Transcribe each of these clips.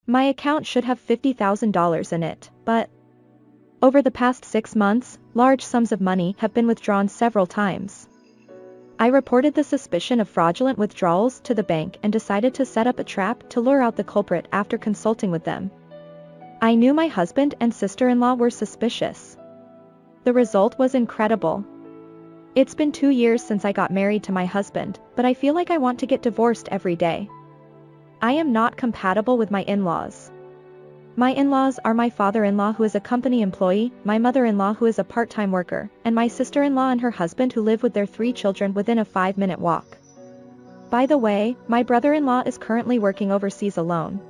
My account should have $50,000 in it, but over the past 6 months, large sums of money have been withdrawn several times. I reported the suspicion of fraudulent withdrawals to the bank and decided to set up a trap to lure out the culprit after consulting with them. I knew my husband and sister-in-law were suspicious. The result was incredible. It's been 2 years since I got married to my husband, but I feel like I want to get divorced every day. I am not compatible with my in-laws. My in-laws are my father-in-law who is a company employee, my mother-in-law who is a part-time worker, and my sister-in-law and her husband who live with their 3 children within a 5-minute walk. By the way, my brother-in-law is currently working overseas alone.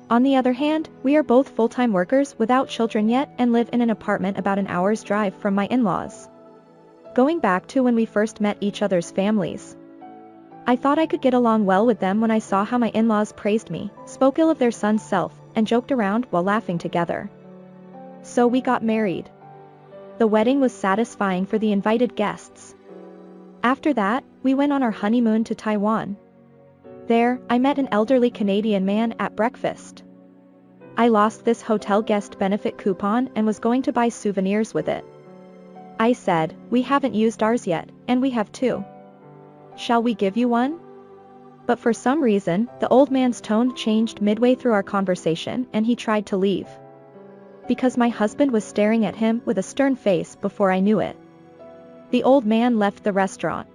On the other hand, we are both full-time workers without children yet and live in an apartment about an hour's drive from my in-laws. Going back to when we first met each other's families, I thought I could get along well with them when I saw how my in-laws praised me, spoke ill of their son's self, and joked around while laughing together. So we got married. The wedding was satisfying for the invited guests. After that, we went on our honeymoon to Taiwan. There, I met an elderly Canadian man at breakfast. I lost this hotel guest benefit coupon and was going to buy souvenirs with it. I said, "We haven't used ours yet, and we have 2. Shall we give you one?" But for some reason, the old man's tone changed midway through our conversation and he tried to leave. Because my husband was staring at him with a stern face before I knew it. The old man left the restaurant.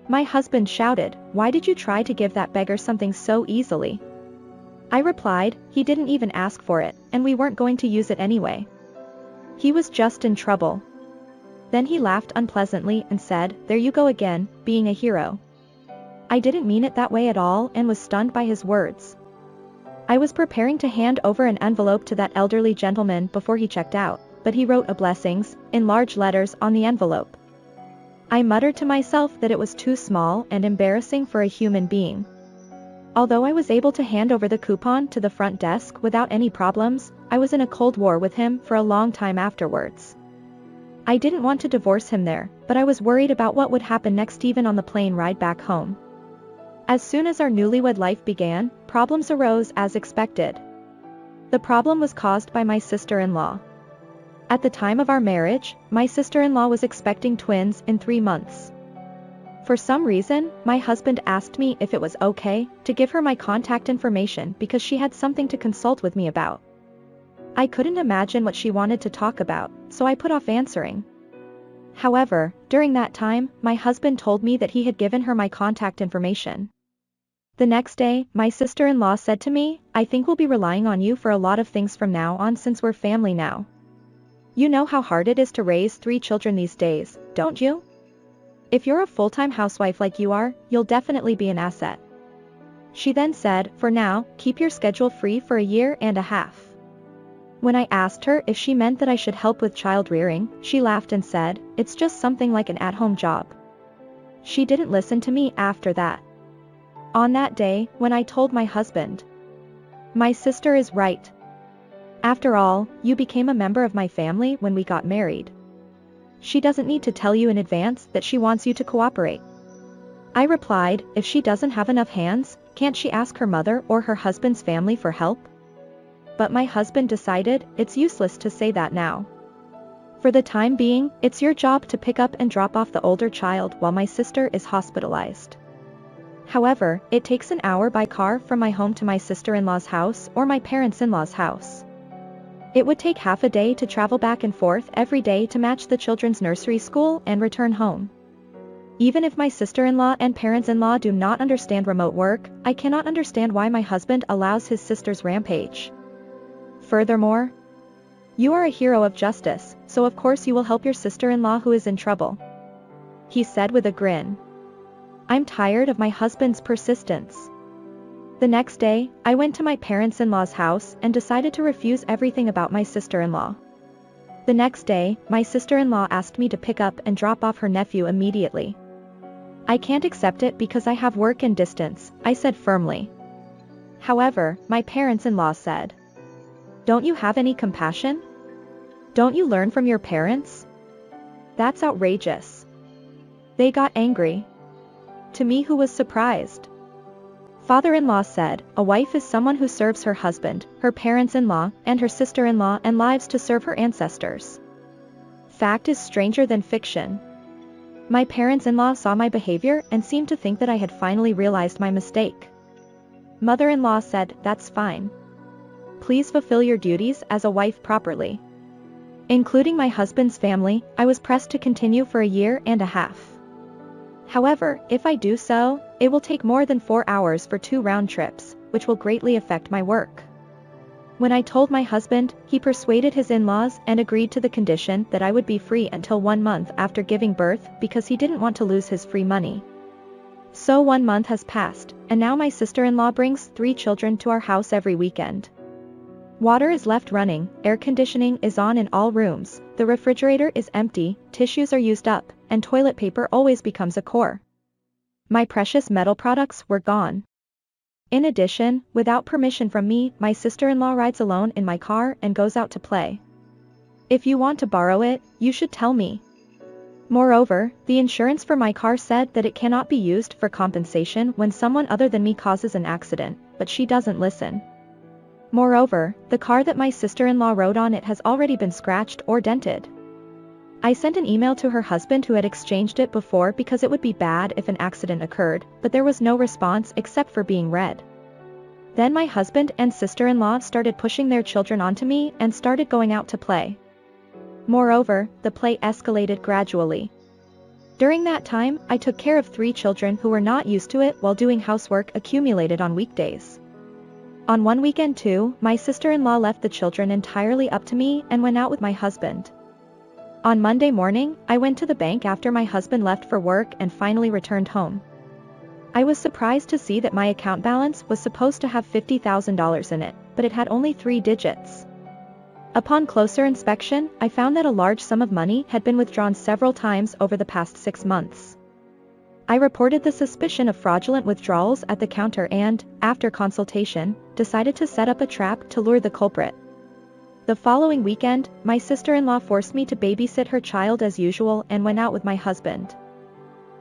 My husband shouted, "Why did you try to give that beggar something so easily?" I replied, "He didn't even ask for it, and we weren't going to use it anyway. He was just in trouble." Then he laughed unpleasantly and said, "There you go again, being a hero." I didn't mean it that way at all and was stunned by his words. I was preparing to hand over an envelope to that elderly gentleman before he checked out, but he wrote a blessings, in large letters on the envelope. I muttered to myself that it was too small and embarrassing for a human being. Although I was able to hand over the coupon to the front desk without any problems, I was in a cold war with him for a long time afterwards. I didn't want to divorce him there, but I was worried about what would happen next even on the plane ride back home. As soon as our newlywed life began, problems arose as expected. The problem was caused by my sister-in-law. At the time of our marriage, my sister-in-law was expecting twins in 3 months. For some reason, my husband asked me if it was okay to give her my contact information because she had something to consult with me about. I couldn't imagine what she wanted to talk about, so I put off answering. However, during that time, my husband told me that he had given her my contact information. The next day, my sister-in-law said to me, "I think we'll be relying on you for a lot of things from now on since we're family now. You know how hard it is to raise 3 children these days, don't you? If you're a full-time housewife like you are, you'll definitely be an asset." She then said, "For now, keep your schedule free for a year and a half." When I asked her if she meant that I should help with child rearing, she laughed and said, "It's just something like an at-home job." She didn't listen to me after that. On that day, when I told my husband, "My sister is right. After all, you became a member of my family when we got married. She doesn't need to tell you in advance that she wants you to cooperate." I replied, "If she doesn't have enough hands, can't she ask her mother or her husband's family for help?" But my husband decided, it's useless to say that now. For the time being, it's your job to pick up and drop off the older child while my sister is hospitalized. However, it takes an hour by car from my home to my sister-in-law's house or my parents-in-law's house. It would take half a day to travel back and forth every day to match the children's nursery school and return home. Even if my sister-in-law and parents-in-law do not understand remote work, I cannot understand why my husband allows his sister's rampage. Furthermore, you are a hero of justice, so of course you will help your sister-in-law who is in trouble," he said with a grin. I'm tired of my husband's persistence. The next day, I went to my parents-in-law's house and decided to refuse everything about my sister-in-law. The next day, my sister-in-law asked me to pick up and drop off her nephew immediately. "I can't accept it because I have work and distance," I said firmly. However, my parents-in-law said, "Don't you have any compassion? Don't you learn from your parents? That's outrageous." They got angry. To me, who was surprised. Father-in-law said, a wife is someone who serves her husband, her parents-in-law, and her sister-in-law and lives to serve her ancestors. Fact is stranger than fiction. My parents-in-law saw my behavior and seemed to think that I had finally realized my mistake. Mother-in-law said, that's fine. Please fulfill your duties as a wife properly. Including my husband's family, I was pressed to continue for a year and a half. However, if I do so, it will take more than 4 hours for 2 round trips, which will greatly affect my work. When I told my husband, he persuaded his in-laws and agreed to the condition that I would be free until 1 month after giving birth because he didn't want to lose his free money. So 1 month has passed, and now my sister-in-law brings 3 children to our house every weekend. Water is left running, air conditioning is on in all rooms, the refrigerator is empty, tissues are used up, and toilet paper always becomes a chore. My precious metal products were gone. In addition, without permission from me, my sister-in-law rides alone in my car and goes out to play. If you want to borrow it, you should tell me. Moreover, the insurance for my car said that it cannot be used for compensation when someone other than me causes an accident, but she doesn't listen. Moreover, the car that my sister-in-law rode on it has already been scratched or dented. I sent an email to her husband who had exchanged it before because it would be bad if an accident occurred, but there was no response except for being read. Then my husband and sister-in-law started pushing their children onto me and started going out to play. Moreover, the play escalated gradually. During that time, I took care of 3 children who were not used to it while doing housework accumulated on weekdays. On one weekend too, my sister-in-law left the children entirely up to me and went out with my husband. On Monday morning, I went to the bank after my husband left for work and finally returned home. I was surprised to see that my account balance was supposed to have $50,000 in it, but it had only 3 digits. Upon closer inspection, I found that a large sum of money had been withdrawn several times over the past 6 months. I reported the suspicion of fraudulent withdrawals at the counter and, after consultation, decided to set up a trap to lure the culprit. The following weekend, my sister-in-law forced me to babysit her child as usual and went out with my husband.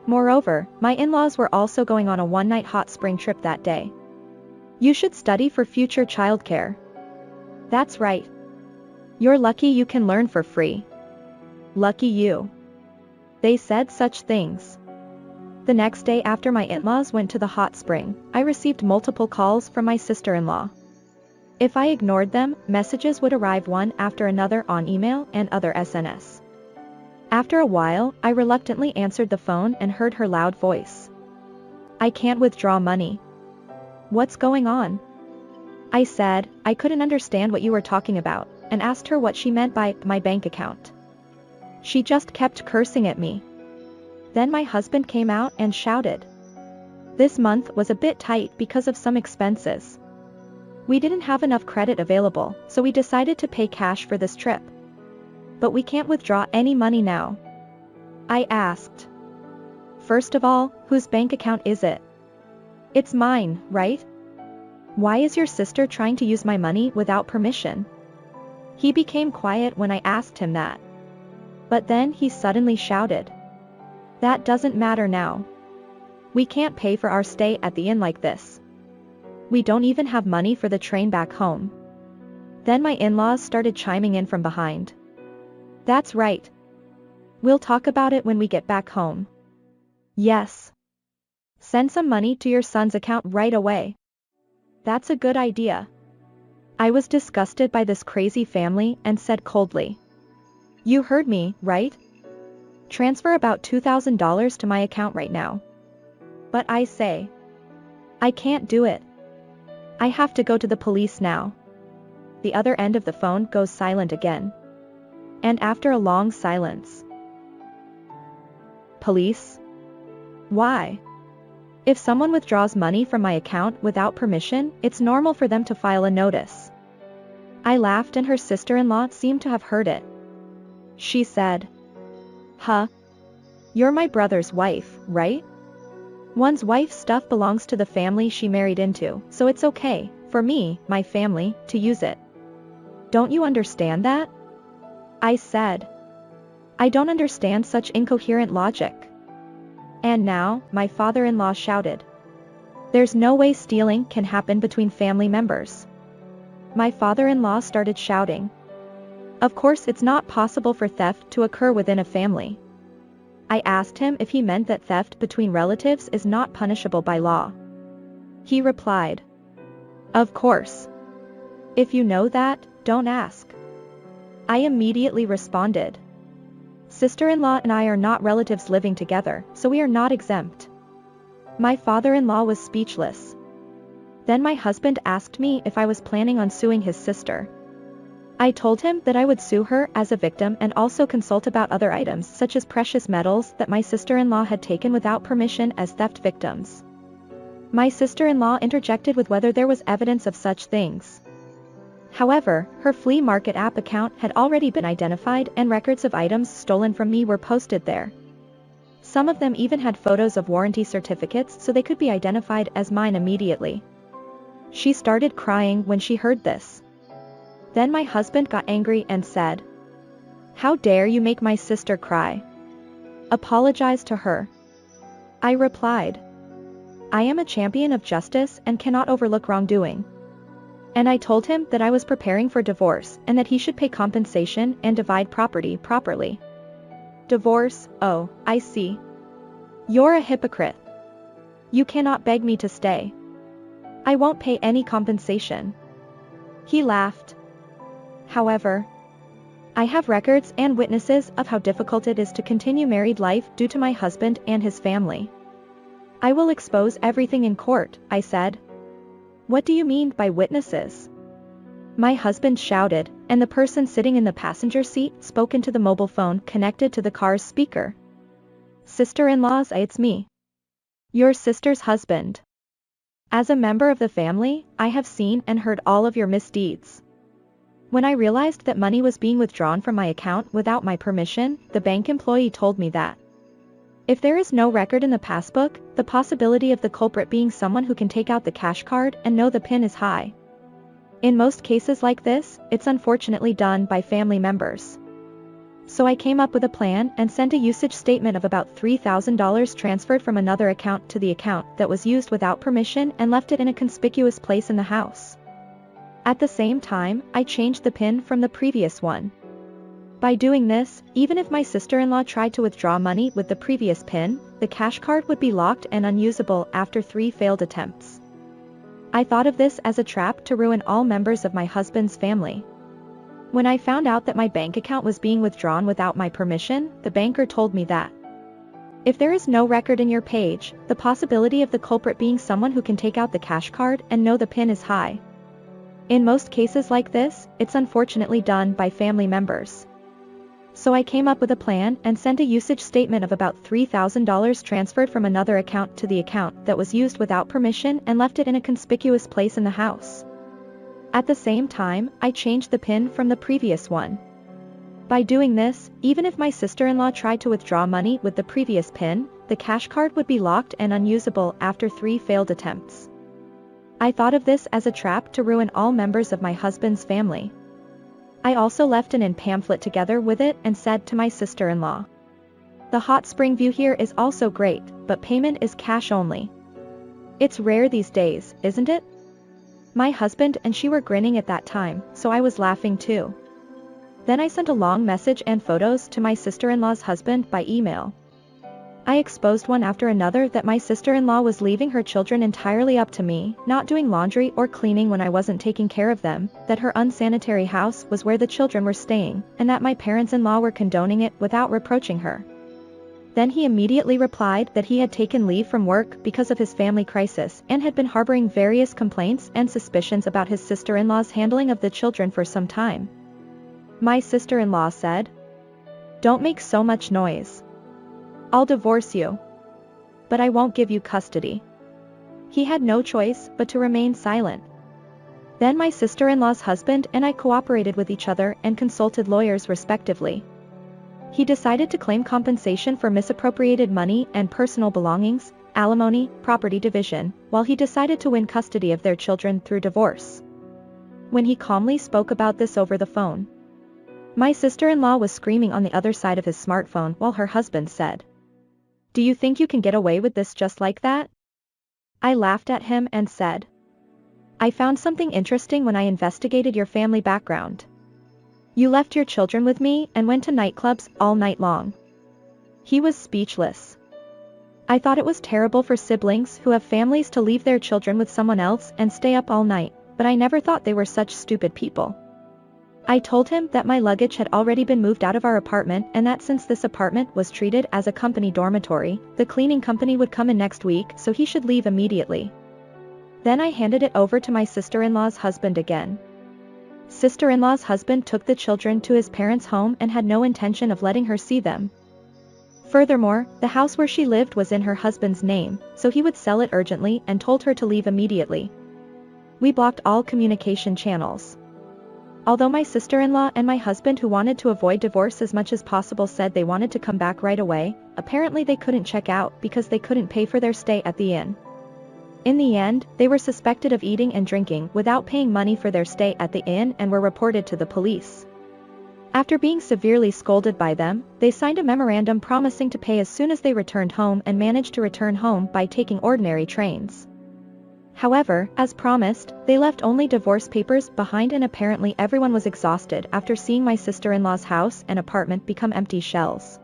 Moreover, my in-laws were also going on a one-night hot spring trip that day. You should study for future childcare. That's right. You're lucky you can learn for free. Lucky you. They said such things. The next day after my in-laws went to the hot spring, I received multiple calls from my sister-in-law. If I ignored them, messages would arrive one after another on email and other SNS. After a while, I reluctantly answered the phone and heard her loud voice. I can't withdraw money. What's going on? I said, I couldn't understand what you were talking about, and asked her what she meant by my bank account. She just kept cursing at me. Then my husband came out and shouted. This month was a bit tight because of some expenses. We didn't have enough credit available, so we decided to pay cash for this trip. But we can't withdraw any money now. I asked. First of all, whose bank account is it? It's mine, right? Why is your sister trying to use my money without permission? He became quiet when I asked him that. But then he suddenly shouted. That doesn't matter now. We can't pay for our stay at the inn like this. We don't even have money for the train back home. Then my in-laws started chiming in from behind. That's right. We'll talk about it when we get back home. Yes. Send some money to your son's account right away. That's a good idea. I was disgusted by this crazy family and said coldly. You heard me, right? Transfer about $2,000 to my account right now. But I say. I can't do it. I have to go to the police now. The other end of the phone goes silent again. And after a long silence. Police? Why? If someone withdraws money from my account without permission, it's normal for them to file a notice. I laughed and her sister-in-law seemed to have heard it. She said. Huh? You're my brother's wife, right? One's wife's stuff belongs to the family she married into, so it's okay, for me, my family, to use it. Don't you understand that? I said. I don't understand such incoherent logic. And now, my father-in-law shouted. There's no way stealing can happen between family members. My father-in-law started shouting. Of course it's not possible for theft to occur within a family. I asked him if he meant that theft between relatives is not punishable by law. He replied, "Of course. If you know that, don't ask." I immediately responded, "Sister-in-law and I are not relatives living together, so we are not exempt." My father-in-law was speechless. Then my husband asked me if I was planning on suing his sister. I told him that I would sue her as a victim and also consult about other items such as precious metals that my sister-in-law had taken without permission as theft victims. My sister-in-law interjected with whether there was evidence of such things. However, her flea market app account had already been identified and records of items stolen from me were posted there. Some of them even had photos of warranty certificates so they could be identified as mine immediately. She started crying when she heard this. Then my husband got angry and said, "How dare you make my sister cry? Apologize to her." I replied, "I am a champion of justice and cannot overlook wrongdoing." And I told him that I was preparing for divorce and that he should pay compensation and divide property properly. Divorce? Oh, I see. You're a hypocrite. You cannot beg me to stay. I won't pay any compensation. He laughed. However, I have records and witnesses of how difficult it is to continue married life due to my husband and his family. I will expose everything in court, I said. What do you mean by witnesses? My husband shouted, and the person sitting in the passenger seat spoke into the mobile phone connected to the car's speaker. Sister-in-laws, it's me. Your sister's husband. As a member of the family, I have seen and heard all of your misdeeds. When I realized that money was being withdrawn from my account without my permission, the bank employee told me that if there is no record in the passbook, the possibility of the culprit being someone who can take out the cash card and know the PIN is high. In most cases like this, it's unfortunately done by family members. So I came up with a plan and sent a usage statement of about $3,000 transferred from another account to the account that was used without permission and left it in a conspicuous place in the house. At the same time, I changed the PIN from the previous one. By doing this, even if my sister-in-law tried to withdraw money with the previous PIN, the cash card would be locked and unusable after 3 failed attempts. I thought of this as a trap to ruin all members of my husband's family. When I found out that my bank account was being withdrawn without my permission, the banker told me that if there is no record in your page, the possibility of the culprit being someone who can take out the cash card and know the PIN is high. In most cases like this, it's unfortunately done by family members. So I came up with a plan and sent a usage statement of about $3,000 transferred from another account to the account that was used without permission and left it in a conspicuous place in the house. At the same time, I changed the PIN from the previous one. By doing this, even if my sister-in-law tried to withdraw money with the previous PIN, the cash card would be locked and unusable after 3 failed attempts. I thought of this as a trap to ruin all members of my husband's family. I also left an in pamphlet together with it and said to my sister-in-law, "The hot spring view here is also great, but payment is cash only. It's rare these days, isn't it?" My husband and she were grinning at that time, so I was laughing too. Then I sent a long message and photos to my sister-in-law's husband by email. I exposed one after another that my sister-in-law was leaving her children entirely up to me, not doing laundry or cleaning when I wasn't taking care of them, that her unsanitary house was where the children were staying, and that my parents-in-law were condoning it without reproaching her. Then he immediately replied that he had taken leave from work because of his family crisis and had been harboring various complaints and suspicions about his sister-in-law's handling of the children for some time. My sister-in-law said, "Don't make so much noise. I'll divorce you. But I won't give you custody." He had no choice but to remain silent. Then my sister-in-law's husband and I cooperated with each other and consulted lawyers respectively. He decided to claim compensation for misappropriated money and personal belongings, alimony, property division, while he decided to win custody of their children through divorce. When he calmly spoke about this over the phone, my sister-in-law was screaming on the other side of his smartphone while her husband said, "Do you think you can get away with this just like that? I laughed at him and said, "I found something interesting when I investigated your family background. You left your children with me and went to nightclubs all night long." He was speechless. I thought it was terrible for siblings who have families to leave their children with someone else and stay up all night, but I never thought they were such stupid people. I told him that my luggage had already been moved out of our apartment and that since this apartment was treated as a company dormitory, the cleaning company would come in next week, so he should leave immediately. Then I handed it over to my sister-in-law's husband again. Sister-in-law's husband took the children to his parents' home and had no intention of letting her see them. Furthermore, the house where she lived was in her husband's name, so he would sell it urgently and told her to leave immediately. We blocked all communication channels. Although my sister-in-law and my husband, who wanted to avoid divorce as much as possible, said they wanted to come back right away, apparently they couldn't check out because they couldn't pay for their stay at the inn. In the end, they were suspected of eating and drinking without paying money for their stay at the inn and were reported to the police. After being severely scolded by them, they signed a memorandum promising to pay as soon as they returned home and managed to return home by taking ordinary trains. However, as promised, they left only divorce papers behind and apparently everyone was exhausted after seeing my sister-in-law's house and apartment become empty shells.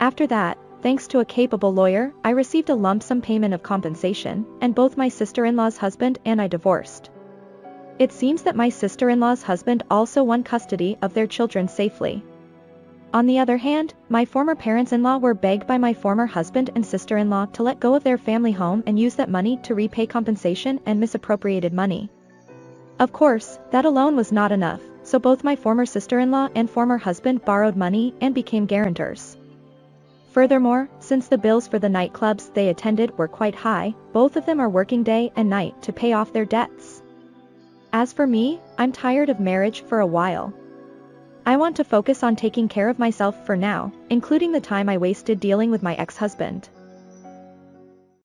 After that, thanks to a capable lawyer, I received a lump sum payment of compensation, and both my sister-in-law's husband and I divorced. It seems that my sister-in-law's husband also won custody of their children safely. On the other hand, my former parents-in-law were begged by my former husband and sister-in-law to let go of their family home and use that money to repay compensation and misappropriated money. Of course, that alone was not enough, so both my former sister-in-law and former husband borrowed money and became guarantors. Furthermore, since the bills for the nightclubs they attended were quite high, both of them are working day and night to pay off their debts. As for me, I'm tired of marriage for a while. I want to focus on taking care of myself for now, including the time I wasted dealing with my ex-husband.